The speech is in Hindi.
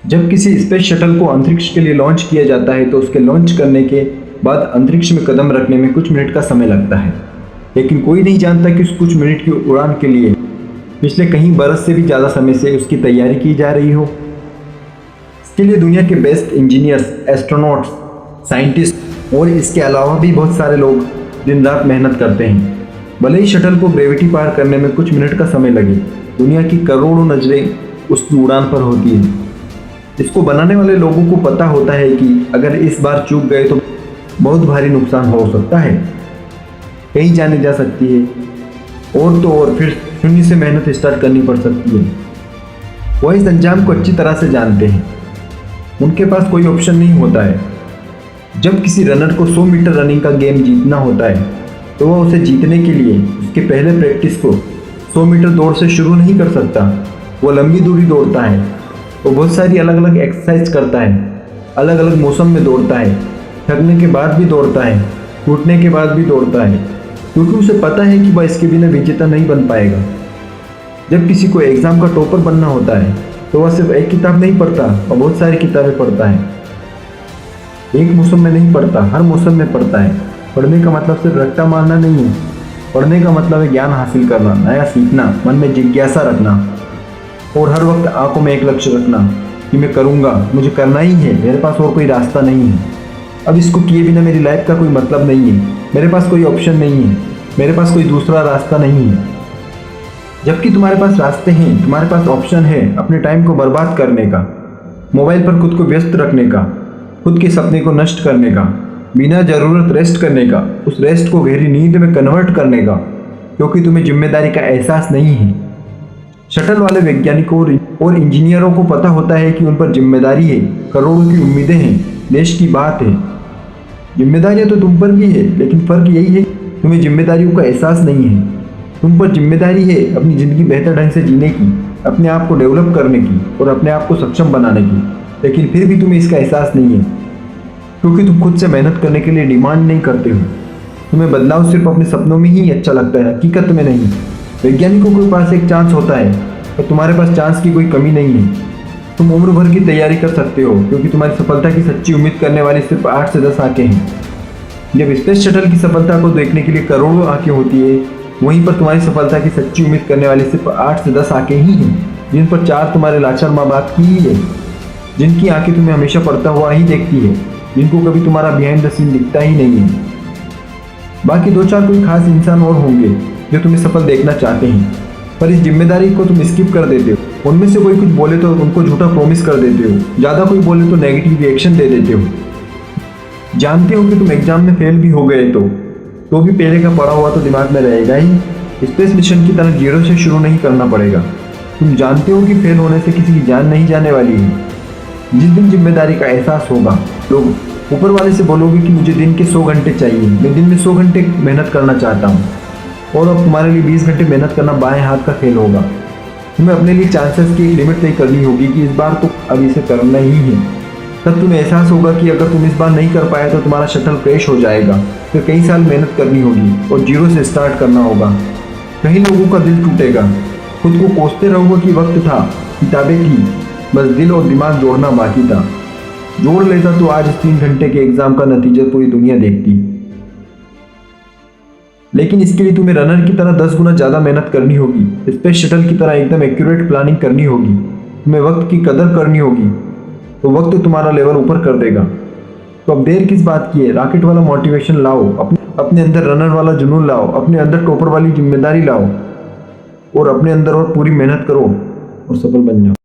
जब किसी स्पेस शटल को अंतरिक्ष के लिए लॉन्च किया जाता है तो उसके लॉन्च करने के बाद अंतरिक्ष में कदम रखने में कुछ मिनट का समय लगता है, लेकिन कोई नहीं जानता कि उस कुछ मिनट की उड़ान के लिए पिछले कई बरस से भी ज़्यादा समय से उसकी तैयारी की जा रही हो। इसके लिए दुनिया के बेस्ट इंजीनियर्स, एस्ट्रोनॉट्स, साइंटिस्ट और इसके अलावा भी बहुत सारे लोग दिन रात मेहनत करते हैं। भले ही शटल को ग्रेविटी पार करने में कुछ मिनट का समय लगे, दुनिया की करोड़ों नज़रें उसकी उड़ान पर होती है। इसको बनाने वाले लोगों को पता होता है कि अगर इस बार चूक गए तो बहुत भारी नुकसान हो सकता है, कहीं जाने जा सकती है और तो और फिर शून्य से मेहनत स्टार्ट करनी पड़ सकती है। वह इस अंजाम को अच्छी तरह से जानते हैं, उनके पास कोई ऑप्शन नहीं होता है। जब किसी रनर को 100 मीटर रनिंग का गेम जीतना होता है तो वह उसे जीतने के लिए उसके पहले प्रैक्टिस को 100 मीटर दौड़ से शुरू नहीं कर सकता। वो लंबी दूरी दौड़ता है, वो बहुत सारी अलग अलग एक्सरसाइज करता है, अलग अलग मौसम में दौड़ता है, थकने के बाद भी दौड़ता है, टूटने के बाद भी दौड़ता है, क्योंकि उसे पता है कि वह इसके बिना विजेता नहीं बन पाएगा। जब किसी को एग्ज़ाम का टॉपर बनना होता है तो वह सिर्फ एक किताब नहीं पढ़ता और बहुत सारी किताबें पढ़ता है। एक मौसम में नहीं पढ़ता, हर मौसम में पढ़ता है। पढ़ने का मतलब सिर्फ रट्टा मारना नहीं है, पढ़ने का मतलब है ज्ञान हासिल करना, नया सीखना, मन में जिज्ञासा रखना और हर वक्त आंखों में एक लक्ष्य रखना कि मैं करूँगा, मुझे करना ही है, मेरे पास और कोई रास्ता नहीं है। अब इसको किए बिना मेरी लाइफ का कोई मतलब नहीं है, मेरे पास कोई ऑप्शन नहीं है, मेरे पास कोई दूसरा रास्ता नहीं है। जबकि तुम्हारे पास रास्ते हैं, तुम्हारे पास ऑप्शन है अपने टाइम को बर्बाद करने का, मोबाइल पर खुद को व्यस्त रखने का, खुद के सपने को नष्ट करने का, बिना ज़रूरत रेस्ट करने का, उस रेस्ट को गहरी नींद में कन्वर्ट करने का, क्योंकि तुम्हें जिम्मेदारी का एहसास नहीं है। शटल वाले वैज्ञानिकों और इंजीनियरों को पता होता है कि उन पर जिम्मेदारी है, करोड़ों की उम्मीदें हैं, देश की बात है। जिम्मेदारियां तो तुम पर भी है, लेकिन फ़र्क यही है तुम्हें जिम्मेदारियों का एहसास नहीं है। तुम पर जिम्मेदारी है अपनी ज़िंदगी बेहतर ढंग से जीने की, अपने आप को डेवलप करने की और अपने आप को सक्षम बनाने की, लेकिन फिर भी तुम्हें इसका एहसास नहीं है, क्योंकि तुम खुद से मेहनत करने के लिए डिमांड नहीं करते हो। तुम्हें बदलाव सिर्फ अपने सपनों में ही अच्छा लगता है, हकीकत में नहीं। वैज्ञानिकों के पास एक चांस होता है और तुम्हारे पास चांस की कोई कमी नहीं है। तुम उम्र भर की तैयारी कर सकते हो, क्योंकि तुम्हारी सफलता की सच्ची उम्मीद करने वाली सिर्फ 8 से 10 आंखें हैं। जब स्पेस शटल की सफलता को देखने के लिए करोड़ों आंखें होती है, वहीं पर तुम्हारी सफलता की सच्ची उम्मीद करने वाली सिर्फ 8 से 10 आंखें ही हैं, जिन पर 4 तुम्हारे लाचार माँ बाप की ही है, जिनकी आंखें तुम्हें हमेशा पढ़ता हुआ ही देखती है, जिनको कभी तुम्हारा बिहाइंड द सीन दिखता ही नहीं है। बाकी 2-4 कोई खास इंसान और होंगे जो तुम्हें सफल देखना चाहते हैं, पर इस जिम्मेदारी को तुम स्किप कर देते हो। उनमें से कोई कुछ बोले तो उनको झूठा प्रॉमिस कर देते हो, ज़्यादा कोई बोले तो नेगेटिव रिएक्शन दे देते हो। जानते हो कि तुम एग्जाम में फेल भी हो गए तो भी पहले का पढ़ा हुआ तो दिमाग में रहेगा ही। स्पेस मिशन की तरह जीरो से शुरू नहीं करना पड़ेगा। तुम जानते हो कि फेल होने से किसी की जान नहीं जाने वाली है। जिस दिन जिम्मेदारी का एहसास होगा, लोग ऊपर वाले से बोलोगे कि मुझे दिन के 100 घंटे चाहिए, मैं दिन में 100 घंटे मेहनत करना चाहता हूँ, और अब तुम्हारे लिए 20 घंटे मेहनत करना बाएं हाथ का खेल होगा। तुम्हें अपने लिए चांसेस की एक लिमिट तय करनी होगी कि इस बार तो अब इसे करना ही है। तब तुम्हें एहसास होगा कि अगर तुम इस बार नहीं कर पाए तो तुम्हारा शटल क्रैश हो जाएगा, फिर कई साल मेहनत करनी होगी और जीरो से स्टार्ट करना होगा। कई लोगों का दिल टूटेगा, खुद को कोसते रहोगे कि वक्त था, किताबें थी, बस दिल और दिमाग जोड़ना बाकी था। जोड़ लेता तो आज 3 घंटे के एग्जाम का नतीजा पूरी दुनिया देखती। लेकिन इसके लिए तुम्हें रनर की तरह 10 गुना ज़्यादा मेहनत करनी होगी, स्पेस शटल की तरह एकदम एक्यूरेट प्लानिंग करनी होगी, तुम्हें वक्त की कदर करनी होगी, तो वक्त तुम्हारा लेवल ऊपर कर देगा। तो अब देर किस बात की है? रॉकेट वाला मोटिवेशन लाओ, अपने अंदर रनर वाला जुनून लाओ, अपने अंदर टॉपर वाली जिम्मेदारी लाओ और अपने अंदर और पूरी मेहनत करो और सफल बन जाओ।